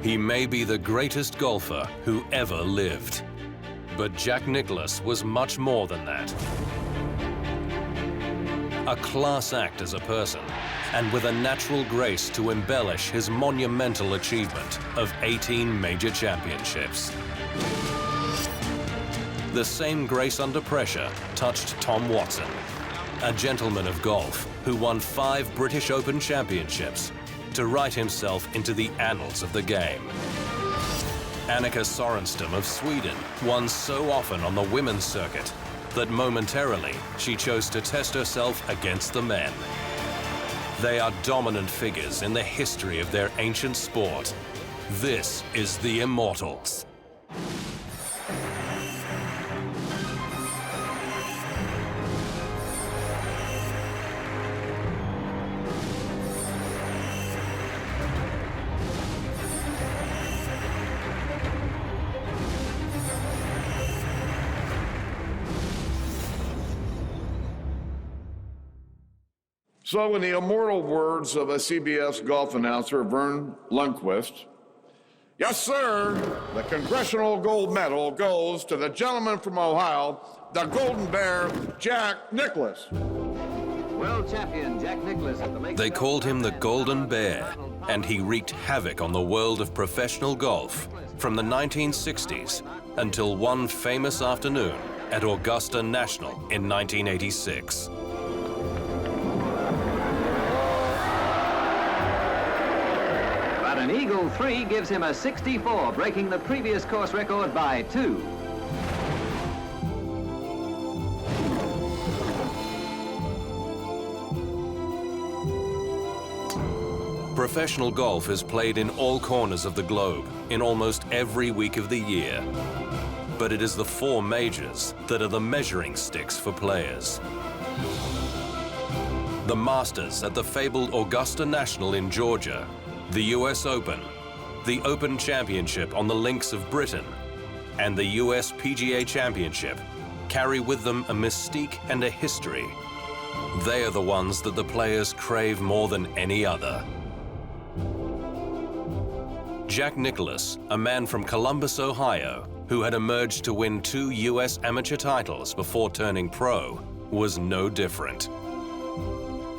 He may be the greatest golfer who ever lived. But Jack Nicklaus was much more than that. A class act as a person, and with a natural grace to embellish his monumental achievement of 18 major championships. The same grace under pressure touched Tom Watson, a gentleman of golf who won 5 British Open championships to write himself into the annals of the game. Annika Sörenstam of Sweden won so often on the women's circuit that momentarily she chose to test herself against the men. They are dominant figures in the history of their ancient sport. This is the Immortals. So in the immortal words of a CBS golf announcer, Vern Lundquist, yes, sir, the Congressional Gold Medal goes to the gentleman from Ohio, the Golden Bear, Jack Nicklaus. World champion Jack Nicklaus at the Lake. They called him the Golden Bear, and he wreaked havoc on the world of professional golf from the 1960s until one famous afternoon at Augusta National in 1986. An Eagle 3 gives him a 64, breaking the previous course record by 2. Professional golf is played in all corners of the globe, in almost every week of the year. But it is the 4 majors that are the measuring sticks for players. The Masters at the fabled Augusta National in Georgia, the US Open, the Open Championship on the links of Britain, and the US PGA Championship carry with them a mystique and a history. They are the ones that the players crave more than any other. Jack Nicklaus, a man from Columbus, Ohio, who had emerged to win 2 US amateur titles before turning pro, was no different.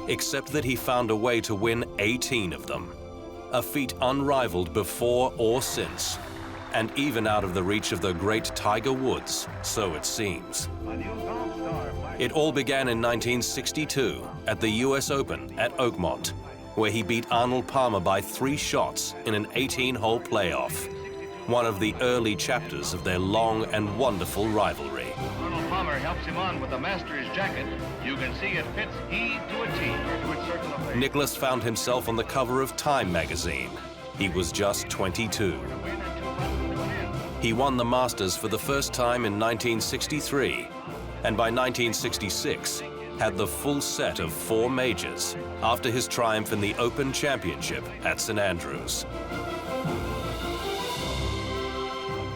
Except that he found a way to win 18 of them. A feat unrivaled before or since, and even out of the reach of the great Tiger Woods, so it seems. It all began in 1962 at the US Open at Oakmont, where he beat Arnold Palmer by 3 shots in an 18-hole playoff, one of the early chapters of their long and wonderful rivalry. Arnold Palmer helps him on with the Masters jacket. You can see it fits he to a T. Nicklaus found himself on the cover of Time magazine. He was just 22. He won the Masters for the first time in 1963, and by 1966 had the full set of 4 majors after his triumph in the Open Championship at St Andrews.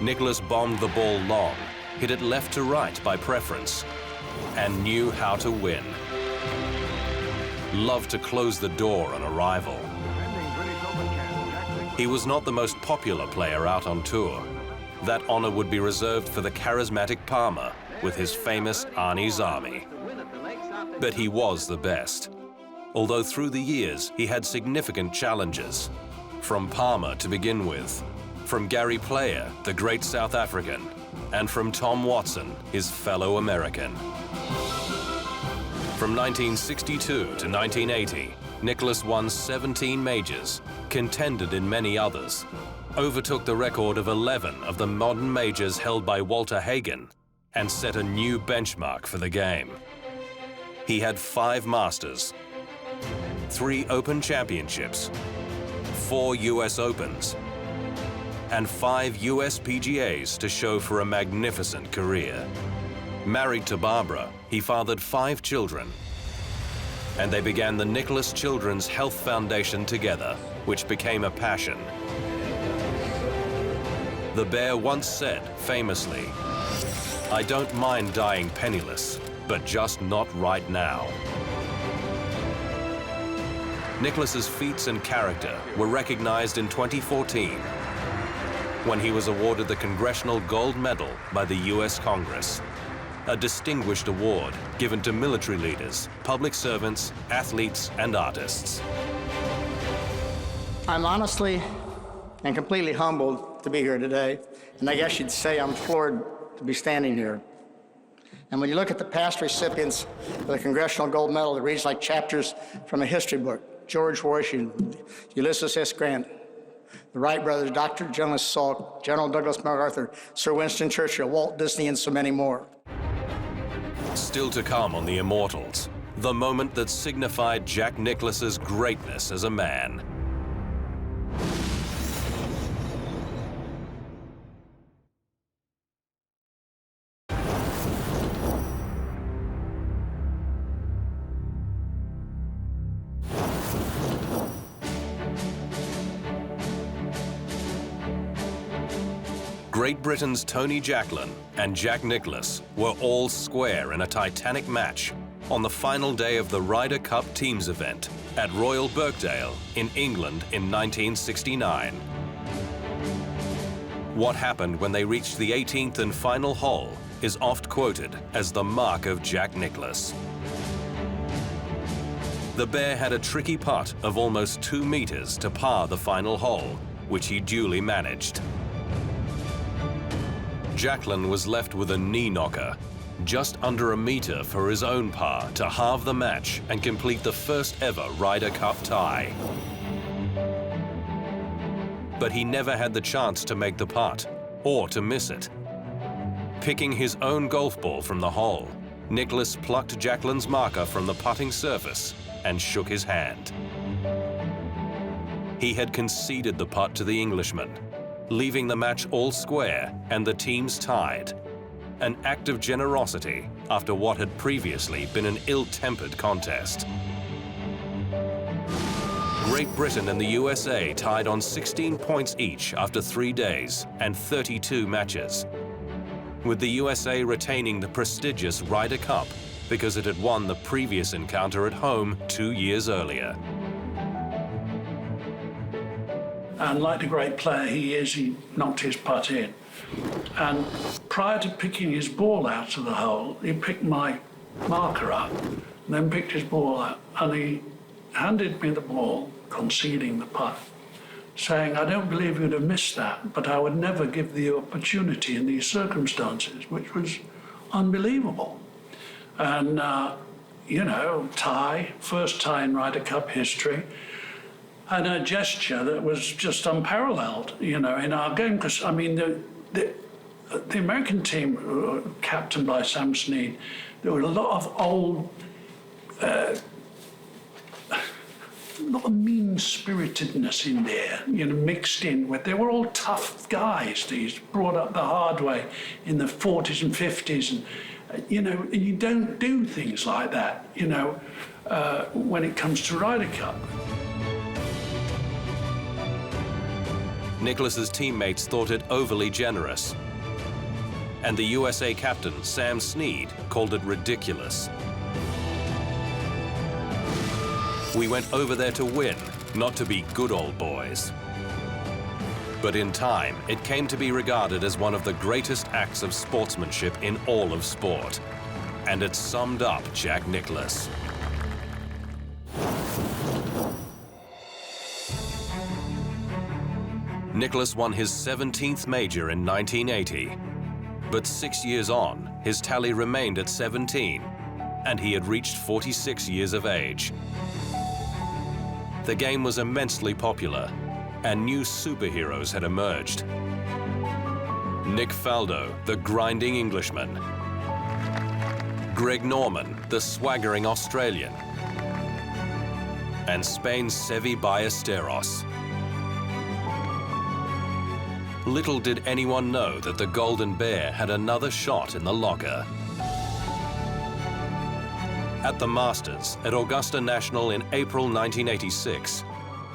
Nicklaus bombed the ball long, hit it left to right by preference, and knew how to win. Loved to close the door on a rival. He was not the most popular player out on tour. That honor would be reserved for the charismatic Palmer with his famous Arnie's Army. But he was the best. Although through the years he had significant challenges. From Palmer to begin with, from Gary Player, the great South African, and from Tom Watson, his fellow American. From 1962 to 1980, Nicklaus won 17 majors, contended in many others, overtook the record of 11 of the modern majors held by Walter Hagen, and set a new benchmark for the game. He had 5 Masters, 3 Open Championships, 4 US Opens, and 5 US PGAs to show for a magnificent career. Married to Barbara, he fathered 5 children, and they began the Nicklaus Children's Health Foundation together, which became a passion. The Bear once said, famously, "I don't mind dying penniless, but just not right now." Nicklaus's feats and character were recognized in 2014 when he was awarded the Congressional Gold Medal by the U.S. Congress, a distinguished award given to military leaders, public servants, athletes, and artists. I'm honestly and completely humbled to be here today, and I guess you'd say I'm floored to be standing here. And when you look at the past recipients of the Congressional Gold Medal, it reads like chapters from a history book. George Washington, Ulysses S. Grant, the Wright brothers, Dr. Jonas Salk, General Douglas MacArthur, Sir Winston Churchill, Walt Disney, and so many more. Still to come on the Immortals, the moment that signified Jack Nicklaus's greatness as a man. Great Britain's Tony Jacklin and Jack Nicklaus were all square in a titanic match on the final day of the Ryder Cup Teams event at Royal Birkdale in England in 1969. What happened when they reached the 18th and final hole is oft quoted as the mark of Jack Nicklaus. The Bear had a tricky putt of almost 2 meters to par the final hole, which he duly managed. Jacklin was left with a knee knocker, just under a meter for his own par to halve the match and complete the first ever Ryder Cup tie. But he never had the chance to make the putt, or to miss it. Picking his own golf ball from the hole, Nicklaus plucked Jacklin's marker from the putting surface and shook his hand. He had conceded the putt to the Englishman, leaving the match all square and the teams tied. An act of generosity after what had previously been an ill-tempered contest. Great Britain and the USA tied on 16 points each after 3 days and 32 matches, with the USA retaining the prestigious Ryder Cup because it had won the previous encounter at home 2 years earlier. And like the great player he is, he knocked his putt in. And prior to picking his ball out of the hole, he picked my marker up, and then picked his ball up, and he handed me the ball, conceding the putt, saying, "I don't believe you'd have missed that, but I would never give the opportunity in these circumstances," which was unbelievable. And, you know, tie, first tie in Ryder Cup history, and a gesture that was just unparalleled, you know, in our game. Because, I mean, the American team, captained by Sam Snead, there were a lot of old, a lot of mean-spiritedness in there, you know, mixed in with. They were all tough guys, these, brought up the hard way in the 40s and 50s. And, you know, and you don't do things like that, you know, when it comes to Ryder Cup. Nicklaus's teammates thought it overly generous, and the USA captain, Sam Snead, called it ridiculous. We went over there to win, not to be good old boys. But in time, it came to be regarded as one of the greatest acts of sportsmanship in all of sport, and it summed up Jack Nicklaus. Nicklaus won his 17th major in 1980, but 6 years on, his tally remained at 17, and he had reached 46 years of age. The game was immensely popular, and new superheroes had emerged. Nick Faldo, the grinding Englishman. Greg Norman, the swaggering Australian. And Spain's Seve Ballesteros. Little did anyone know that the Golden Bear had another shot in the locker. At the Masters at Augusta National in April 1986,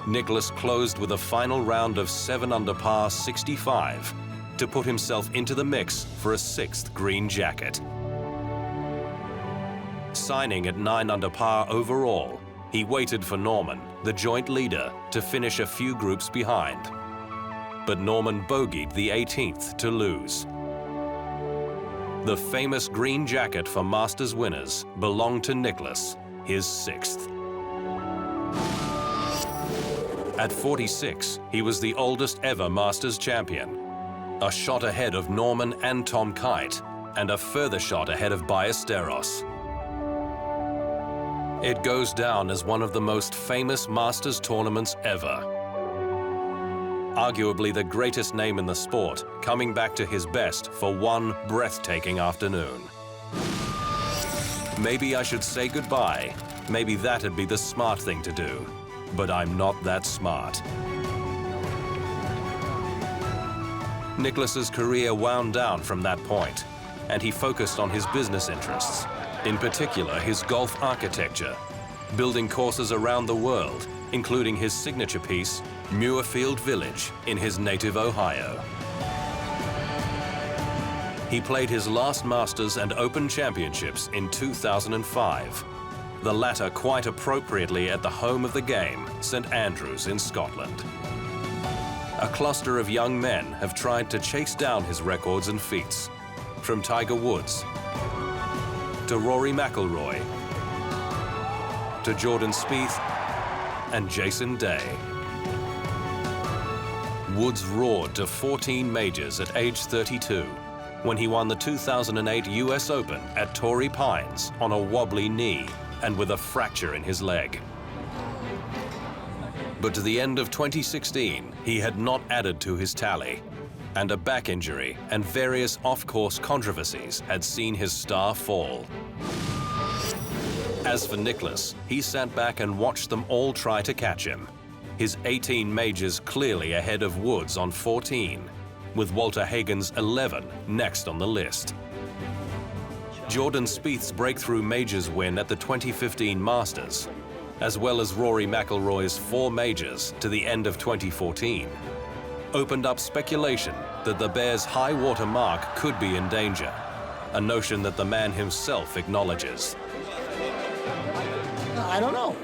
Nicklaus closed with a final round of 7 under par 65 to put himself into the mix for a 6th green jacket. Signing at 9 under par overall, he waited for Norman, the joint leader, to finish a few groups behind. but Norman bogeyed the 18th to lose. The famous green jacket for Masters winners belonged to Nicklaus, his 6th. At 46, he was the oldest ever Masters champion, a shot ahead of Norman and Tom Kite, and a further shot ahead of Ballesteros. It goes down as one of the most famous Masters tournaments ever. Arguably the greatest name in the sport, coming back to his best for one breathtaking afternoon. Maybe I should say goodbye. Maybe that'd be the smart thing to do. But I'm not that smart. Nicklaus's career wound down from that point, and he focused on his business interests, in particular his golf architecture, building courses around the world, including his signature piece, Muirfield Village, in his native Ohio. He played his last Masters and Open Championships in 2005, the latter quite appropriately at the home of the game, St Andrews in Scotland. A cluster of young men have tried to chase down his records and feats, from Tiger Woods to Rory McIlroy to Jordan Spieth and Jason Day. Woods roared to 14 majors at age 32 when he won the 2008 US Open at Torrey Pines on a wobbly knee and with a fracture in his leg. But to the end of 2016, he had not added to his tally, and a back injury and various off-course controversies had seen his star fall. As for Nicklaus, he sat back and watched them all try to catch him. His 18 majors clearly ahead of Woods on 14, with Walter Hagen's 11 next on the list. Jordan Spieth's breakthrough majors win at the 2015 Masters, as well as Rory McIlroy's 4 majors to the end of 2014, opened up speculation that the Bears' high water mark could be in danger, a notion that the man himself acknowledges. I don't know,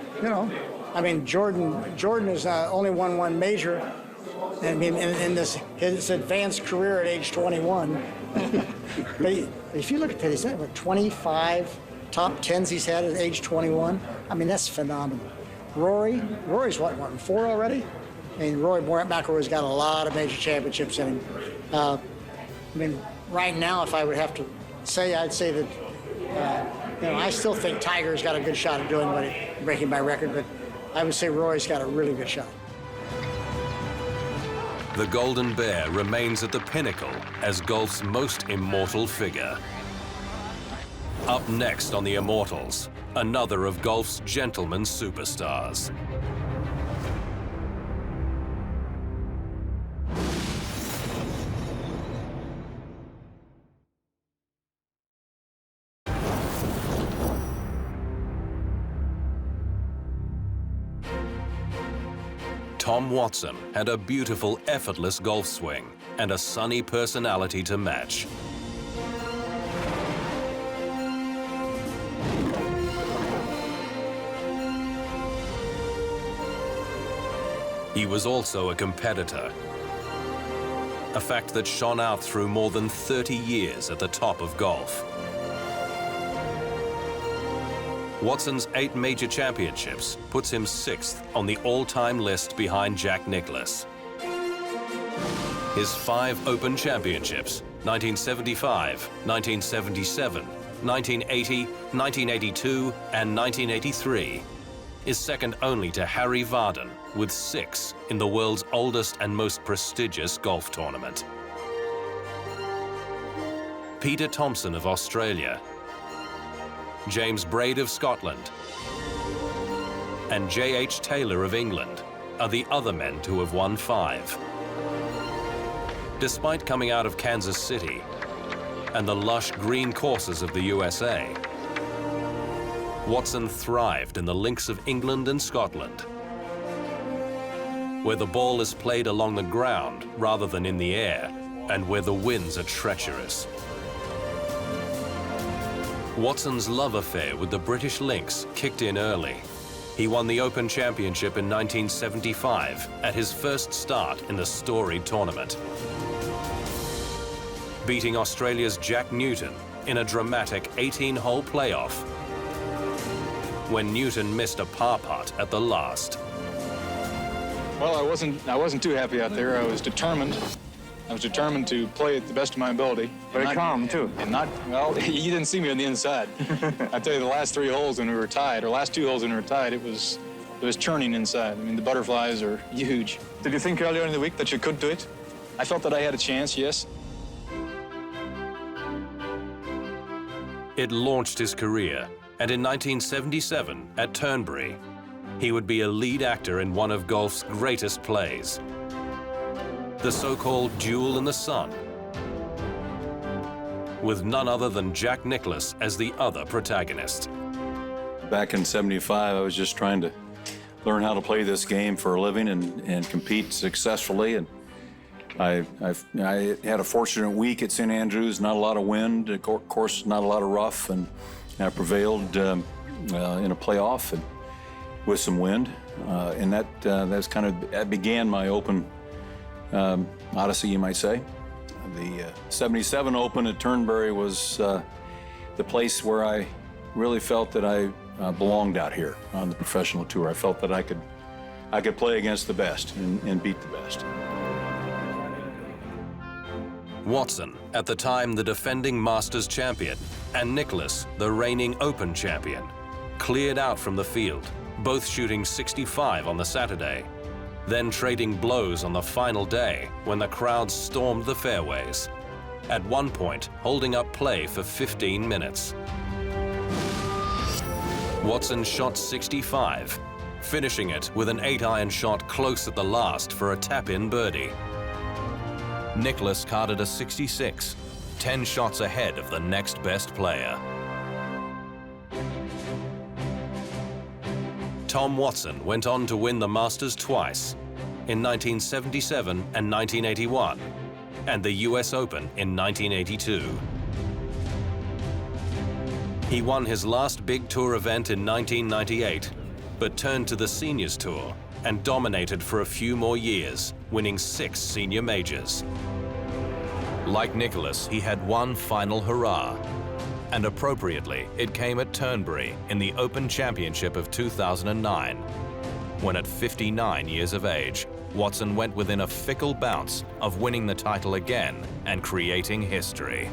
I mean, Jordan has only won 1 major. I mean, in his advanced career at age 21. But if you look at that, he's had, 25 top 10s he's had at age 21. I mean, that's phenomenal. Rory's what, 4 already? I mean, Rory McIlroy's got a lot of major championships in him. I mean, right now, if I would have to say, I'd say that, I still think Tiger's got a good shot at doing breaking my record, but I would say Rory's got a really good shot. The Golden Bear remains at the pinnacle as golf's most immortal figure. Up next on the Immortals, another of golf's gentleman superstars. Tom Watson had a beautiful, effortless golf swing and a sunny personality to match. He was also a competitor, a fact that shone out through more than 30 years at the top of golf. Watson's 8 major championships puts him 6th on the all-time list behind Jack Nicklaus. His 5 Open championships, 1975, 1977, 1980, 1982, and 1983, is second only to Harry Vardon, with 6 in the world's oldest and most prestigious golf tournament. Peter Thomson of Australia, James Braid of Scotland, and J.H. Taylor of England are the other men to have won 5. Despite coming out of Kansas City and the lush green courses of the USA, Watson thrived in the links of England and Scotland, where the ball is played along the ground rather than in the air, and where the winds are treacherous. Watson's love affair with the British links kicked in early, He won the Open Championship in 1975 at his first start in the storied tournament, beating Australia's Jack Newton in a dramatic 18-hole playoff when Newton missed a par putt at the last. Well, I wasn't too happy out there. I was determined. I was determined to play at the best of my ability. Very calm, too. And not, well, you didn't see me on the inside. I tell you, the last 3 holes when we were tied, or last 2 holes when we were tied, it was churning inside. I mean, the butterflies are huge. Did you think earlier in the week that you could do it? I felt that I had a chance, yes. It launched his career, and in 1977, at Turnberry, he would be a lead actor in one of golf's greatest plays, the so-called Duel in the Sun, with none other than Jack Nicklaus as the other protagonist. Back in '75, I was just trying to learn how to play this game for a living and compete successfully. And I had a fortunate week at St. Andrews, not a lot of wind, of course, not a lot of rough, and I prevailed in a playoff and with some wind. And that began my Open odyssey, you might say. The 77 Open at Turnberry was the place where I really felt that I belonged out here on the professional tour. I felt that I could play against the best and beat the best. Watson, at the time the defending Masters champion, and Nicklaus, the reigning Open champion, cleared out from the field, both shooting 65 on the Saturday, then trading blows on the final day when the crowd stormed the fairways, at one point holding up play for 15 minutes. Watson shot 65, finishing it with an 8-iron shot close at the last for a tap-in birdie. Nicklaus carded a 66, 10 shots ahead of the next best player. Tom Watson went on to win the Masters twice, in 1977 and 1981, and the US Open in 1982. He won his last big tour event in 1998, but turned to the Seniors Tour and dominated for a few more years, winning 6 senior majors. Like Nicklaus, he had one final hurrah, and appropriately, it came at Turnberry in the Open Championship of 2009, when at 59 years of age, Watson went within a fickle bounce of winning the title again and creating history.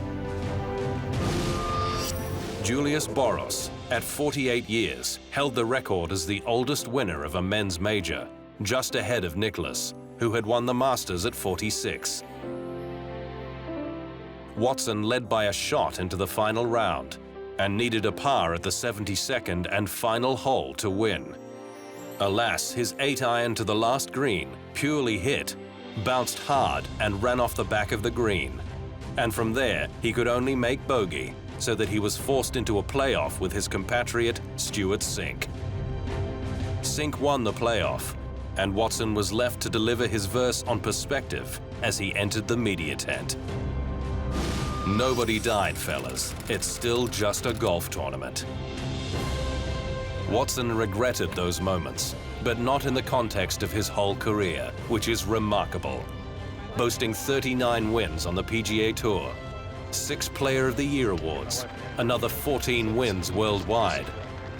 Julius Boros, at 48 years, held the record as the oldest winner of a men's major, just ahead of Nicklaus, who had won the Masters at 46. Watson led by a shot into the final round and needed a par at the 72nd and final hole to win. Alas, his 8-iron to the last green, purely hit, bounced hard and ran off the back of the green. And from there, he could only make bogey, so that he was forced into a playoff with his compatriot Stuart Sink. Sink won the playoff, and Watson was left to deliver his verse on perspective as he entered the media tent. Nobody died, fellas. It's still just a golf tournament. Watson regretted those moments, but not in the context of his whole career, which is remarkable. Boasting 39 wins on the PGA Tour, 6 Player of the Year awards, another 14 wins worldwide,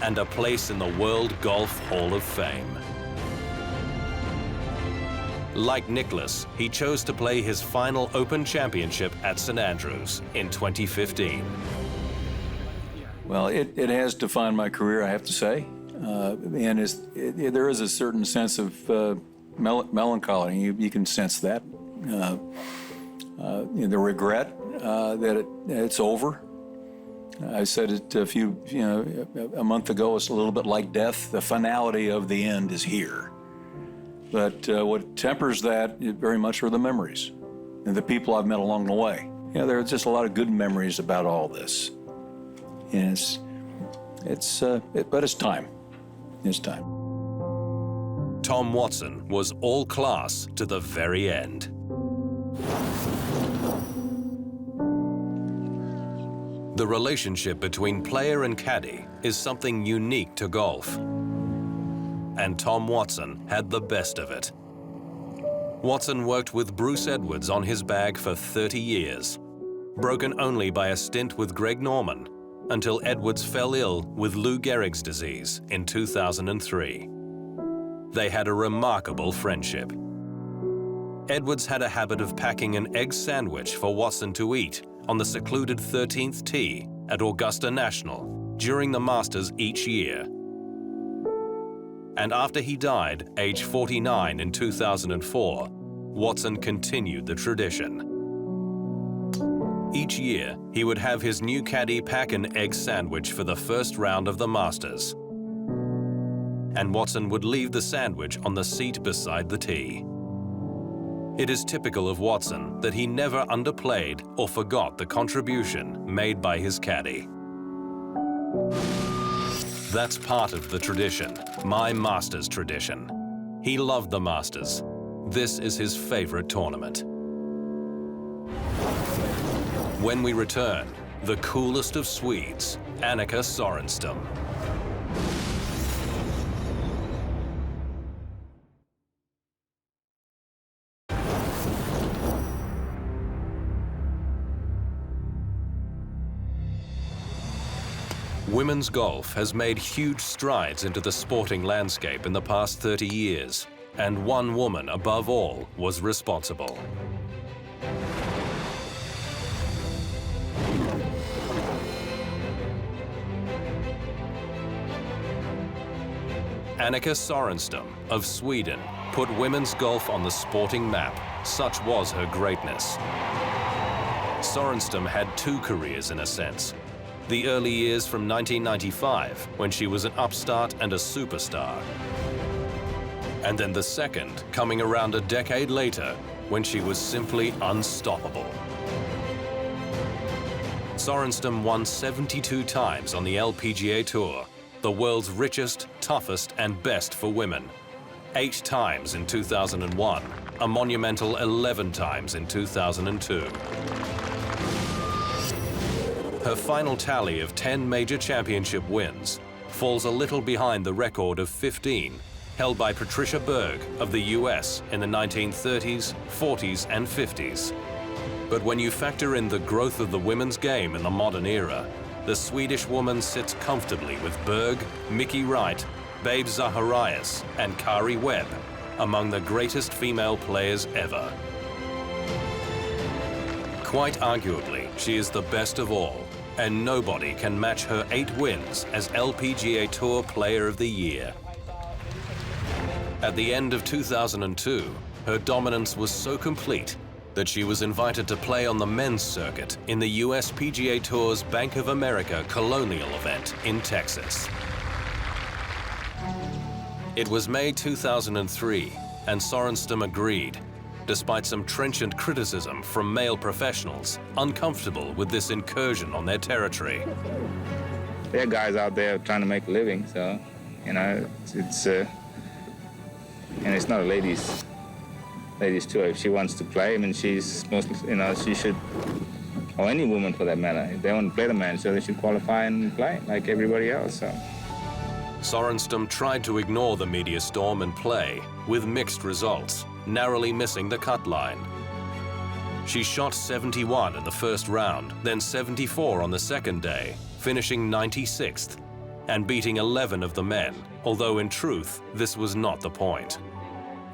and a place in the World Golf Hall of Fame. Like Nicklaus, he chose to play his final Open Championship at St. Andrews in 2015. Well, it has defined my career, I have to say. And there is a certain sense of melancholy. You can sense that. The regret that it's over. I said it a month ago, it's a little bit like death. The finality of the end is here. But what tempers that very much are the memories and the people I've met along the way. There are just a lot of good memories about all this. And but it's time. It's time. Tom Watson was all class to the very end. The relationship between player and caddy is something unique to golf. and Tom Watson had the best of it. Watson worked with Bruce Edwards on his bag for 30 years, broken only by a stint with Greg Norman, until Edwards fell ill with Lou Gehrig's disease in 2003. They had a remarkable friendship. Edwards had a habit of packing an egg sandwich for Watson to eat on the secluded 13th tee at Augusta National during the Masters each year. And after he died, age 49 in 2004, Watson continued the tradition. Each year, he would have his new caddy pack an egg sandwich for the first round of the Masters. And Watson would leave the sandwich on the seat beside the tee. It is typical of Watson that he never underplayed or forgot the contribution made by his caddy. That's part of the tradition, my Masters tradition. He loved the Masters. This is his favorite tournament. When we return, the coolest of Swedes, Annika Sörenstam. Women's golf has made huge strides into the sporting landscape in the past 30 years, and one woman above all was responsible. Annika Sörenstam of Sweden put women's golf on the sporting map. Such was her greatness. Sörenstam had two careers in a sense. The early years from 1995, when she was an upstart and a superstar. And then the second, coming around a decade later, when she was simply unstoppable. Sörenstam won 72 times on the LPGA Tour, the world's richest, toughest, and best for women. 8 times in 2001, a monumental 11 times in 2002. Her final tally of 10 major championship wins falls a little behind the record of 15 held by Patricia Berg of the US in the 1930s, 40s, and 50s. But when you factor in the growth of the women's game in the modern era, the Swedish woman sits comfortably with Berg, Mickey Wright, Babe Zacharias, and Kari Webb among the greatest female players ever. Quite arguably, she is the best of all, and nobody can match her 8 wins as LPGA Tour Player of the Year. At the end of 2002, her dominance was so complete that she was invited to play on the men's circuit in the US PGA Tour's Bank of America Colonial event in Texas. It was May 2003, and Sörenstam agreed, despite some trenchant criticism from male professionals uncomfortable with this incursion on their territory. There are guys out there trying to make a living, so, you know, and it's not a ladies' tour. If she wants to play, I mean, she's mostly, you know, she should, or any woman for that matter, if they want to play the man, so they should qualify and play like everybody else. So. Sörenstam tried to ignore the media storm and play, with mixed results, narrowly missing the cut line. She shot 71 in the first round, then 74 on the second day, finishing 96th, and beating 11 of the men, although in truth, this was not the point.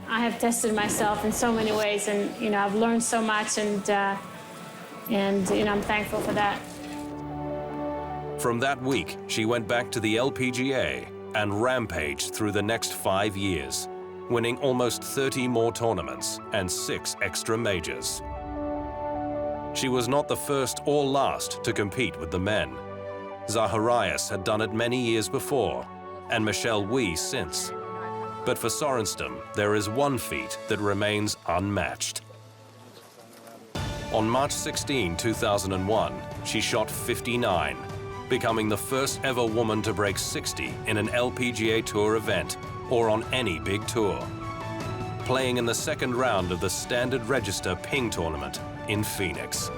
I have tested myself in so many ways, and you know, I've learned so much, and you know, I'm thankful for that. From that week, she went back to the LPGA and rampaged through the next 5 years, winning almost 30 more tournaments and 6 extra majors. She was not the first or last to compete with the men. Zacharias had done it many years before, and Michelle Wie since. But for Sörenstam, there is one feat that remains unmatched. On March 16, 2001, she shot 59, becoming the first ever woman to break 60 in an LPGA Tour event or on any big tour, playing in the second round of the Standard Register Ping Tournament in Phoenix.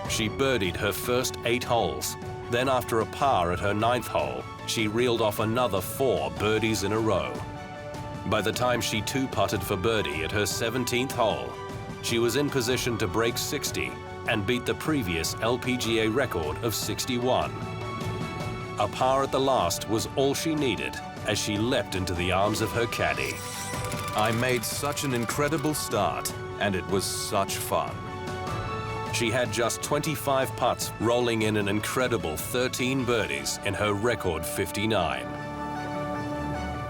She birdied her first 8 holes, Then after a par at her 9th hole, she reeled off another 4 birdies in a row. By the time she 2-putted for birdie at her 17th hole, she was in position to break 60 and beat the previous LPGA record of 61. A par at the last was all she needed as she leapt into the arms of her caddy. I made such an incredible start, and it was such fun. She had just 25 putts, rolling in an incredible 13 birdies in her record 59.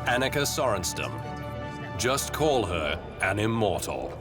Annika Sörenstam. Just call her an immortal.